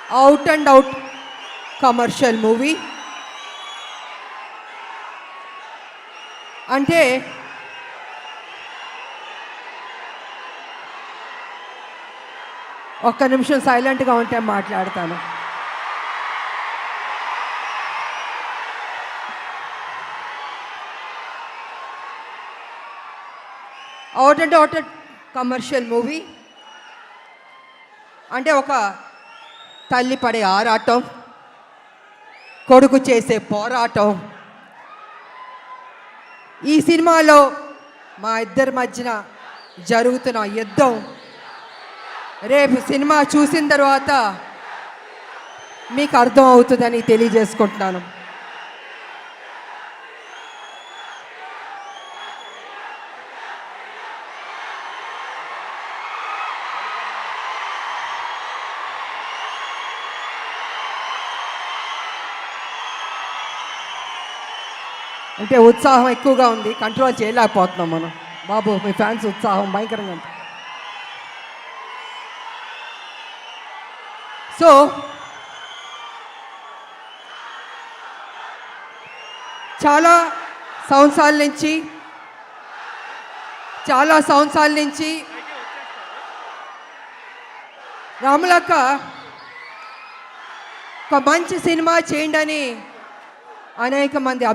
Out and out commercial movie. అంటే ఒక్క నిమిషం సైలెంట్గా ఉంటే మాట్లాడతాను. Out and out commercial movie అంటే ఒక తల్లి పడే ఆరాటం, కొడుకు చేసే పోరాటం. ఈ సినిమాలో మా ఇద్దరి మధ్యన జరుగుతున్న యుద్ధం రేపు సినిమా చూసిన తర్వాత మీకు అర్థం అవుతుందని తెలియజేసుకుంటున్నాను. అంటే ఉత్సాహం ఎక్కువగా ఉంది, కంట్రోల్ చేయలేకపోతున్నాం మనం. బాబు మీ ఫ్యాన్స్ ఉత్సాహం భయంకరంగా ఉంది. సో చాలా సంవత్సరాల నుంచి రాములక్క ఒక మంచి సినిమా చేయండి అని అనేక మంది